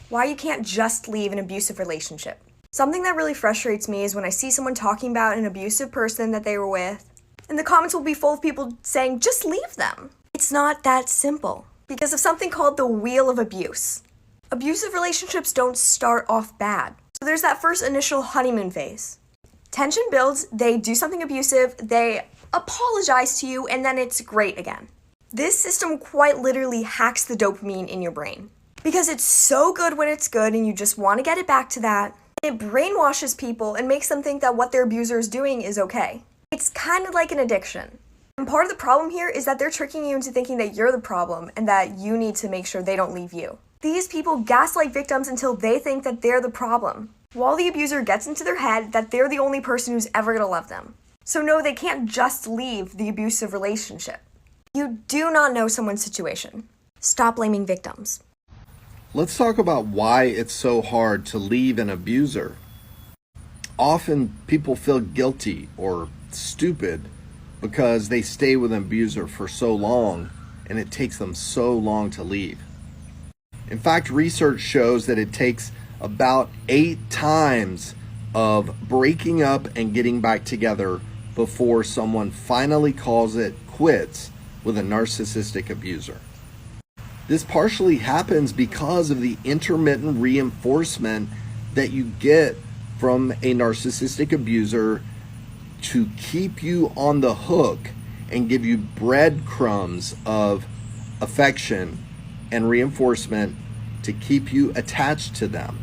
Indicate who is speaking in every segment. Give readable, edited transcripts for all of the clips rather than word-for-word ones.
Speaker 1: why you can't just leave an abusive relationship. Something that really frustrates me is when I see someone talking about an abusive person that they were with, and the comments will be full of people saying, just leave them. It's not that simple, because of something called the wheel of abuse. Abusive relationships don't start off bad. So there's that first initial honeymoon phase. Tension builds, they do something abusive, they apologize to you, and then it's great again. This system quite literally hacks the dopamine in your brain. Because it's so good when it's good and you just want to get it back to that, it brainwashes people and makes them think that what their abuser is doing is okay. It's kind of like an addiction. And part of the problem here is that they're tricking you into thinking that you're the problem and that you need to make sure they don't leave you. These people gaslight victims until they think that they're the problem, while the abuser gets into their head that they're the only person who's ever going to love them. So no, they can't just leave the abusive relationship. You do not know someone's situation. Stop blaming victims.
Speaker 2: Let's talk about why it's so hard to leave an abuser. Often people feel guilty or stupid because they stay with an abuser for so long and it takes them so long to leave. In fact, research shows that it takes about 8 times of breaking up and getting back together before someone finally calls it quits with a narcissistic abuser. This partially happens because of the intermittent reinforcement that you get from a narcissistic abuser to keep you on the hook and give you breadcrumbs of affection and reinforcement to keep you attached to them.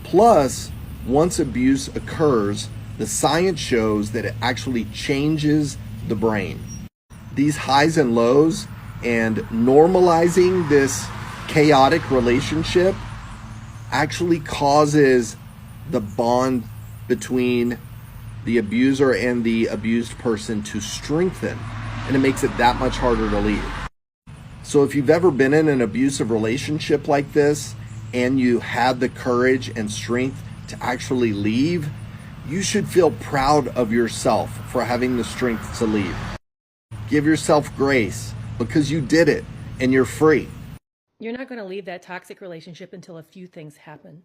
Speaker 2: Plus, once abuse occurs, the science shows that it actually changes the brain. These highs and lows and normalizing this chaotic relationship actually causes the bond between the abuser and the abused person to strengthen, and it makes it that much harder to leave. So if you've ever been in an abusive relationship like this and you had the courage and strength to actually leave, you should feel proud of yourself for having the strength to leave. Give yourself grace because you did it and you're free.
Speaker 3: You're not going to leave that toxic relationship until a few things happen.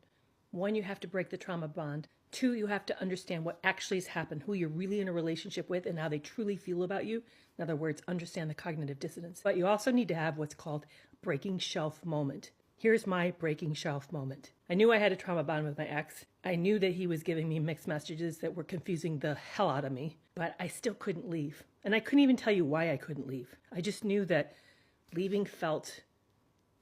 Speaker 3: 1, you have to break the trauma bond. 2, you have to understand what actually has happened, who you're really in a relationship with, and how they truly feel about you. In other words, understand the cognitive dissonance. But you also need to have what's called a breaking shelf moment. Here's my breaking shelf moment. I knew I had a trauma bond with my ex. I knew that he was giving me mixed messages that were confusing the hell out of me, but I still couldn't leave. And I couldn't even tell you why I couldn't leave. I just knew that leaving felt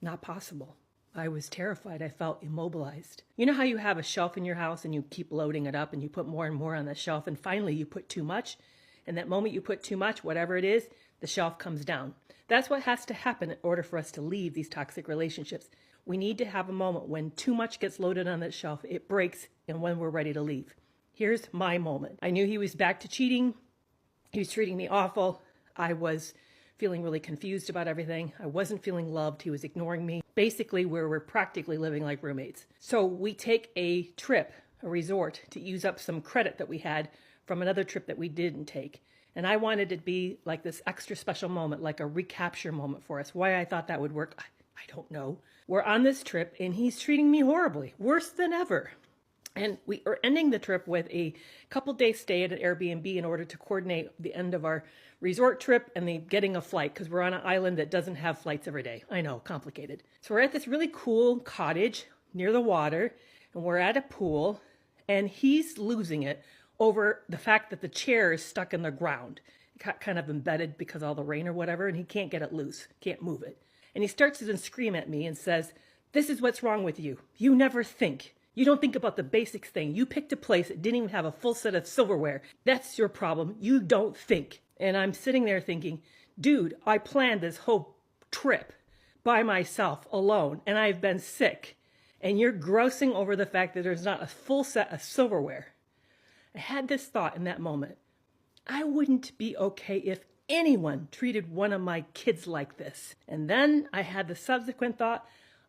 Speaker 3: not possible. I was terrified. I felt immobilized. You know how you have a shelf in your house and you keep loading it up and you put more and more on the shelf and finally you put too much? And that moment you put too much, whatever it is, the shelf comes down. That's what has to happen in order for us to leave these toxic relationships. We need to have a moment when too much gets loaded on that shelf, it breaks, and when we're ready to leave. Here's my moment. I knew he was back to cheating. He was treating me awful. I was feeling really confused about everything. I wasn't feeling loved. He was ignoring me. Basically, we were practically living like roommates. So we take a trip, a resort, to use up some credit that we had from another trip that we didn't take. And I wanted it to be like this extra special moment, like a recapture moment for us. Why I thought that would work, I don't know. We're on this trip and he's treating me horribly, worse than ever. And we are ending the trip with a couple days stay at an Airbnb in order to coordinate the end of our resort trip and the getting a flight, because we're on an island that doesn't have flights every day. I know, complicated. So we're at this really cool cottage near the water and we're at a pool and he's losing it over the fact that the chair is stuck in the ground. It got kind of embedded because of all the rain or whatever, and he can't get it loose, can't move it. And he starts to then scream at me and says, "This is what's wrong with you. You never think. You don't think about the basics thing. You picked a place that didn't even have a full set of silverware. That's your problem. You don't think." And I'm sitting there thinking, dude, I planned this whole trip by myself, alone, and I've been sick. And you're grousing over the fact that there's not a full set of silverware. I had this thought in that moment. I wouldn't be okay if anyone treated one of my kids like this. And then I had the subsequent thought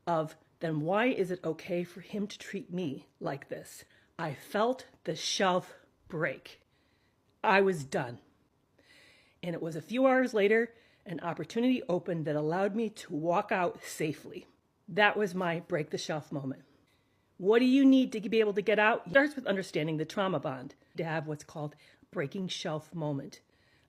Speaker 3: of, then why is it okay for him to treat me like this? I felt the shelf break. I was done. And it was a few hours later, an opportunity opened that allowed me to walk out safely. That was my break the shelf moment. What do you need to be able to get out? It starts with understanding the trauma bond, to have what's called breaking shelf moment.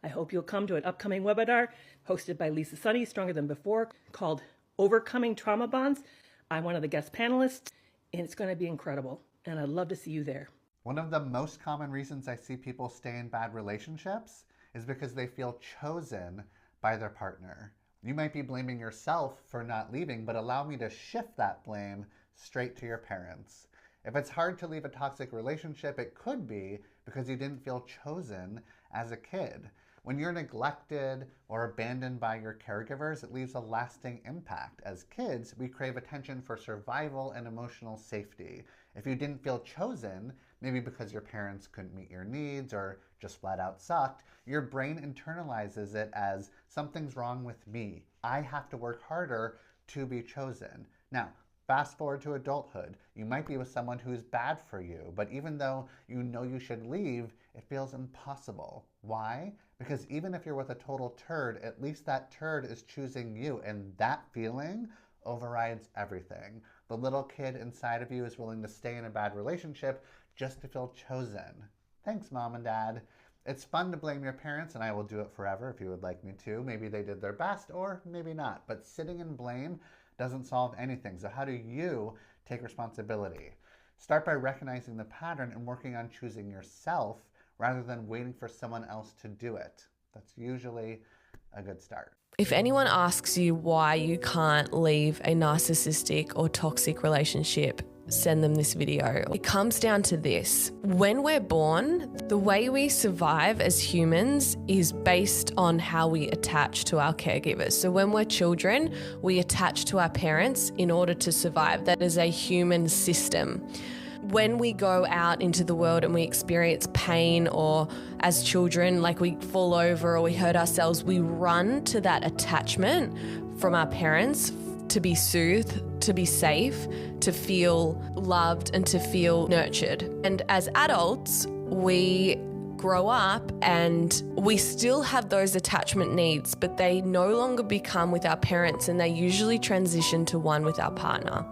Speaker 3: I hope you'll come to an upcoming webinar hosted by Lisa Sunny, Stronger Than Before, called Overcoming Trauma Bonds. I'm one of the guest panelists, and it's going to be incredible, and I'd love to see you there.
Speaker 4: One of the most common reasons I see people stay in bad relationships is because they feel chosen by their partner. You might be blaming yourself for not leaving, but allow me to shift that blame straight to your parents. If it's hard to leave a toxic relationship, it could be because you didn't feel chosen as a kid. When you're neglected or abandoned by your caregivers, it leaves a lasting impact. As kids, we crave attention for survival and emotional safety. If you didn't feel chosen, maybe because your parents couldn't meet your needs or just flat out sucked, your brain internalizes it as something's wrong with me. I have to work harder to be chosen. Now, fast forward to adulthood. You might be with someone who's bad for you, but even though you know you should leave, it feels impossible. Why? Because even if you're with a total turd, at least that turd is choosing you, and that feeling overrides everything. The little kid inside of you is willing to stay in a bad relationship just to feel chosen. Thanks, Mom and Dad. It's fun to blame your parents, and I will do it forever if you would like me to. Maybe they did their best, or maybe not. But sitting in blame doesn't solve anything. So how do you take responsibility? Start by recognizing the pattern and working on choosing yourself rather than waiting for someone else to do it. That's usually a good start.
Speaker 5: If anyone asks you why you can't leave a narcissistic or toxic relationship, send them this video. It comes down to this. When we're born, the way we survive as humans is based on how we attach to our caregivers. So when we're children, we attach to our parents in order to survive. That is a human system. When we go out into the world and we experience pain, or as children, like we fall over or we hurt ourselves, we run to that attachment from our parents to be soothed, to be safe, to feel loved and to feel nurtured. And as adults, we grow up and we still have those attachment needs, but they no longer become with our parents, and they usually transition to one with our partner.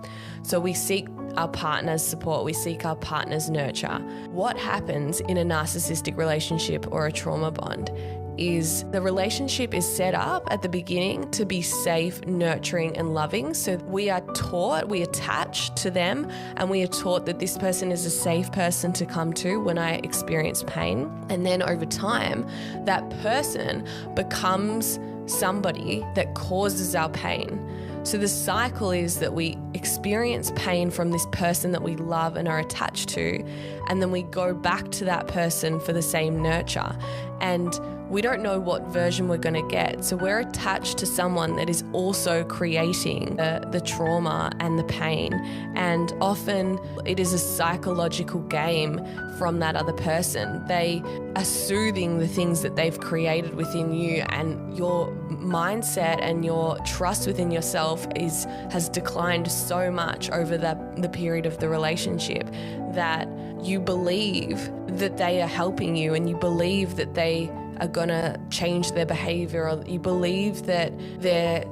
Speaker 5: So we seek our partner's support, we seek our partner's nurture. What happens in a narcissistic relationship or a trauma bond is the relationship is set up at the beginning to be safe, nurturing, and loving. So we are taught, we attach to them, and we are taught that this person is a safe person to come to when I experience pain. And then over time, that person becomes somebody that causes our pain. So the cycle is that we experience pain from this person that we love and are attached to, and then we go back to that person for the same nurture. And we don't know what version we're going to get. So we're attached to someone that is also creating the trauma and the pain. And often it is a psychological game from that other person. They are soothing the things that they've created within you, and your mindset and your trust within yourself has declined so much over the period of the relationship that you believe that they are helping you, and you believe that they are gonna change their behavior, or you believe that they're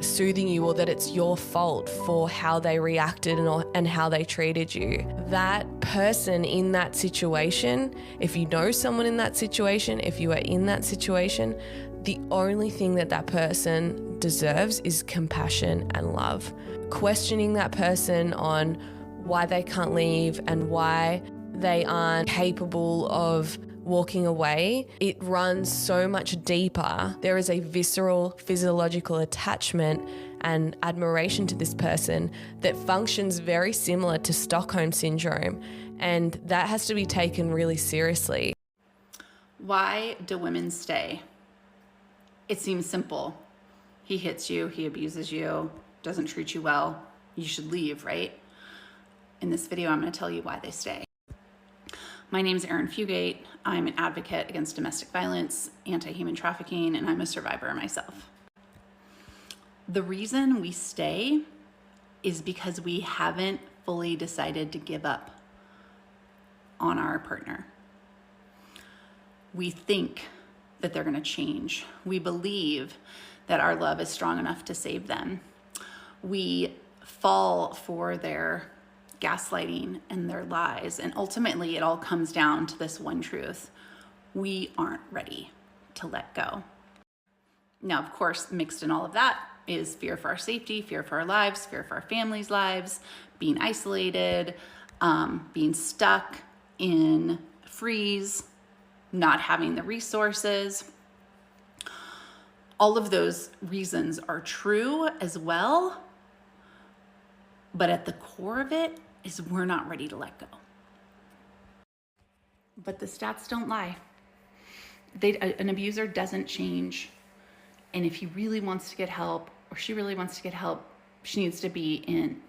Speaker 5: soothing you, or that it's your fault for how they reacted and how they treated you. That person in that situation, if you know someone in that situation, if you are in that situation, the only thing that person deserves is compassion and love. Questioning that person on why they can't leave and why they aren't capable of walking away, it runs so much deeper. There is a visceral physiological attachment and admiration to this person that functions very similar to Stockholm Syndrome, and that has to be taken really seriously.
Speaker 6: Why do women stay? It seems simple. He hits you, he abuses you, doesn't treat you well, you should leave, right? In this video, I'm going to tell you why they stay. My name is Erin Fugate. I'm an advocate against domestic violence, anti-human trafficking, and I'm a survivor myself. The reason we stay is because we haven't fully decided to give up on our partner. We think that they're going to change. We believe that our love is strong enough to save them. We fall for their gaslighting and their lies. And ultimately, it all comes down to this one truth: we aren't ready to let go. Now, of course, mixed in all of that is fear for our safety, fear for our lives, fear for our families' lives, being isolated, being stuck in freeze, not having the resources. All of those reasons are true as well, but at the core of it is we're not ready to let go. But the stats don't lie. An abuser doesn't change. And if he really wants to get help, or she really wants to get help, she needs to be in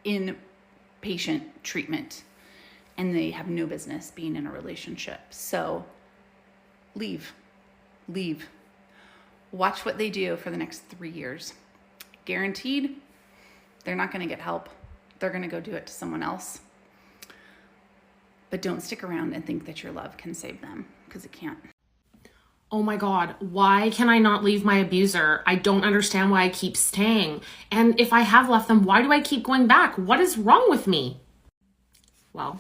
Speaker 6: inpatient treatment. And they have no business being in a relationship. So leave. Watch what they do for the next 3 years. Guaranteed, they're not going to get help. They're going to go do it to someone else. But don't stick around and think that your love can save them, because it can't.
Speaker 7: Oh my God, why can I not leave my abuser? I don't understand why I keep staying. And if I have left them, why do I keep going back? What is wrong with me? Well,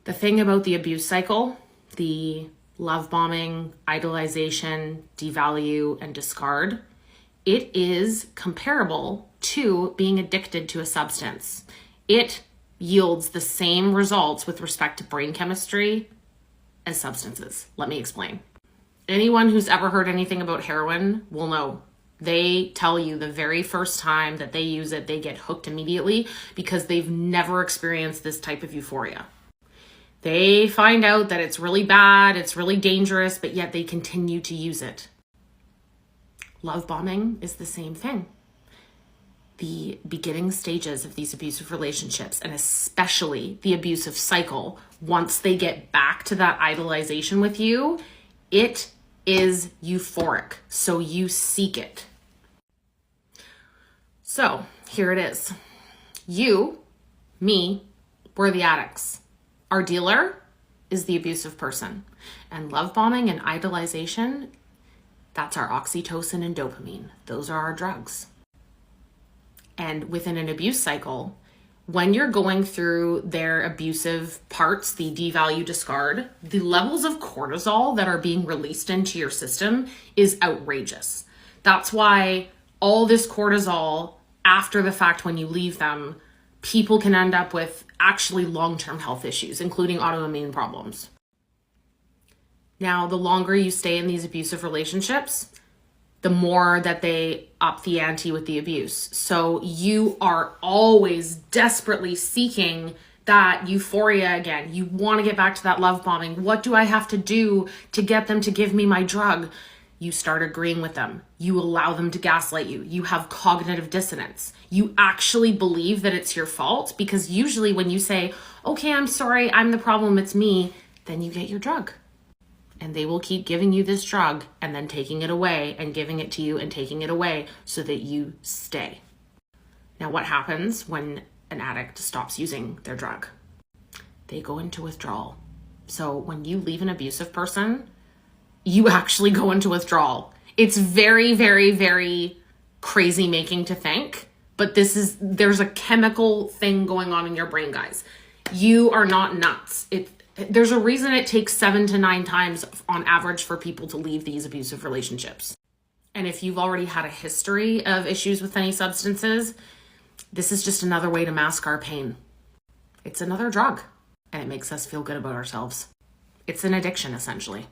Speaker 7: the thing about the abuse cycle, the love bombing, idolization, devalue, and discard, it is comparable to being addicted to a substance. It yields the same results with respect to brain chemistry as substances. Let me explain. Anyone who's ever heard anything about heroin will know. They tell you the very first time that they use it, they get hooked immediately because they've never experienced this type of euphoria. They find out that it's really bad, it's really dangerous, but yet they continue to use it. Love bombing is the same thing. The beginning stages of these abusive relationships, and especially the abusive cycle, once they get back to that idolization with you, it is euphoric. So you seek it. So here it is. You, me, we're the addicts. Our dealer is the abusive person. And love bombing and idolization, that's our oxytocin and dopamine. Those are our drugs. And within an abuse cycle, when you're going through their abusive parts, the devalue, discard, the levels of cortisol that are being released into your system is outrageous. That's why all this cortisol, after the fact, when you leave them, people can end up with actually long-term health issues, including autoimmune problems. Now, the longer you stay in these abusive relationships, the more that they up the ante with the abuse. So you are always desperately seeking that euphoria again. You want to get back to that love bombing. What do I have to do to get them to give me my drug? You start agreeing with them. You allow them to gaslight you. You have cognitive dissonance. You actually believe that it's your fault, because usually when you say, okay, I'm sorry, I'm the problem, it's me, then you get your drug. And they will keep giving you this drug and then taking it away and giving it to you and taking it away so that you stay. Now, what happens when an addict stops using their drug? They go into withdrawal. So when you leave an abusive person, you actually go into withdrawal. It's very, very, very crazy making to think, but there's a chemical thing going on in your brain, guys. You are not nuts. There's a reason it takes 7 to 9 times on average for people to leave these abusive relationships. And if you've already had a history of issues with any substances, this is just another way to mask our pain. It's another drug, and it makes us feel good about ourselves. It's an addiction, essentially.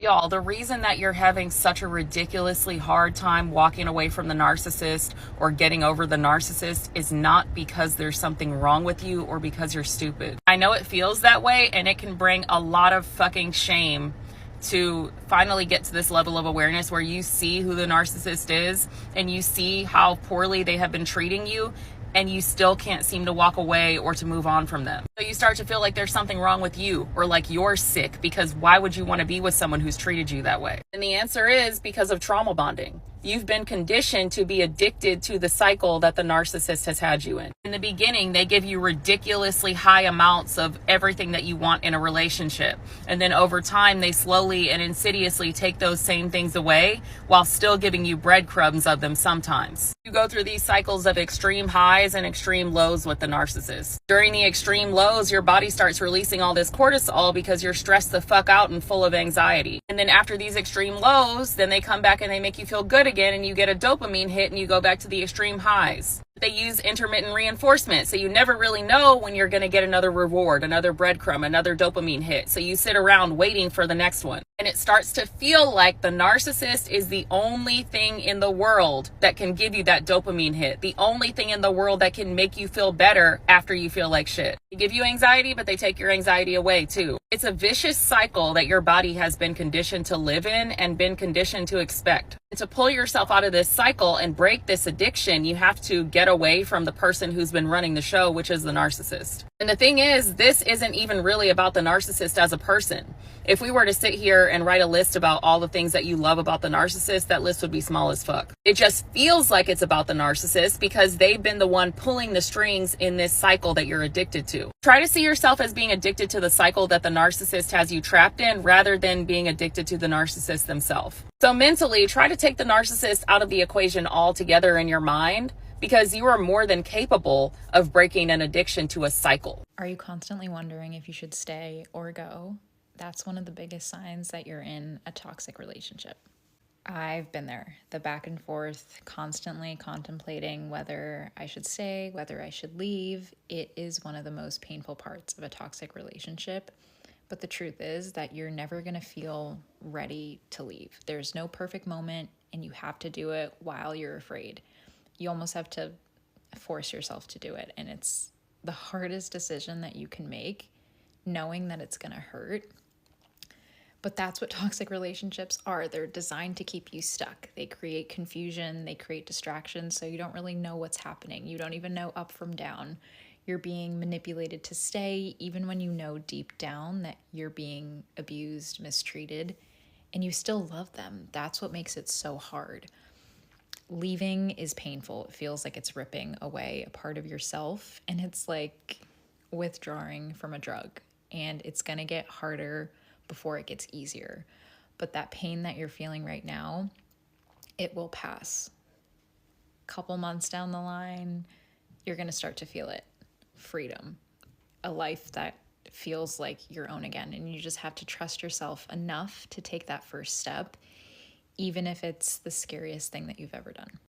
Speaker 8: Y'all, the reason that you're having such a ridiculously hard time walking away from the narcissist or getting over the narcissist is not because there's something wrong with you or because you're stupid. I know it feels that way, and it can bring a lot of fucking shame to finally get to this level of awareness where you see who the narcissist is and you see how poorly they have been treating you, and you still can't seem to walk away or to move on from them. So you start to feel like there's something wrong with you, or like you're sick, because why would you want to be with someone who's treated you that way? And the answer is because of trauma bonding. You've been conditioned to be addicted to the cycle that the narcissist has had you in. In the beginning, they give you ridiculously high amounts of everything that you want in a relationship. And then over time, they slowly and insidiously take those same things away while still giving you breadcrumbs of them sometimes. You go through these cycles of extreme highs and extreme lows with the narcissist. During the extreme lows, your body starts releasing all this cortisol because you're stressed the fuck out and full of anxiety. And then after these extreme lows, then they come back and they make you feel good again, and you get a dopamine hit and you go back to the extreme highs. They use intermittent reinforcement, so you never really know when you're going to get another reward, another breadcrumb, another dopamine hit. So you sit around waiting for the next one. And it starts to feel like the narcissist is the only thing in the world that can give you that dopamine hit. The only thing in the world that can make you feel better after you feel like shit. They give you anxiety, but they take your anxiety away too. It's a vicious cycle that your body has been conditioned to live in and been conditioned to expect. And to pull yourself out of this cycle and break this addiction, you have to get away from the person who's been running the show, which is the narcissist. And the thing is, this isn't even really about the narcissist as a person. If we were to sit here and write a list about all the things that you love about the narcissist, that list would be small as fuck. It just feels like it's about the narcissist because they've been the one pulling the strings in this cycle that you're addicted to. Try to see yourself as being addicted to the cycle that the narcissist has you trapped in rather than being addicted to the narcissist themselves. So mentally, try to take the narcissist out of the equation altogether in your mind, because you are more than capable of breaking an addiction to a cycle.
Speaker 9: Are you constantly wondering if you should stay or go? That's one of the biggest signs that you're in a toxic relationship. I've been there, the back and forth, constantly contemplating whether I should stay, whether I should leave. It is one of the most painful parts of a toxic relationship. But the truth is that you're never going to feel ready to leave. There's no perfect moment, and you have to do it while you're afraid. You almost have to force yourself to do it. And it's the hardest decision that you can make, knowing that it's going to hurt. But that's what toxic relationships are. They're designed to keep you stuck. They create confusion, they create distractions, so you don't really know what's happening. You don't even know up from down. You're being manipulated to stay, even when you know deep down that you're being abused, mistreated, and you still love them. That's what makes it so hard. Leaving is painful. It feels like it's ripping away a part of yourself, and it's like withdrawing from a drug, and it's going to get harder before it gets easier. But that pain that you're feeling right now, it will pass. Couple months down the line, you're going to start to feel it. Freedom, a life that feels like your own again, and you just have to trust yourself enough to take that first step, even if it's the scariest thing that you've ever done.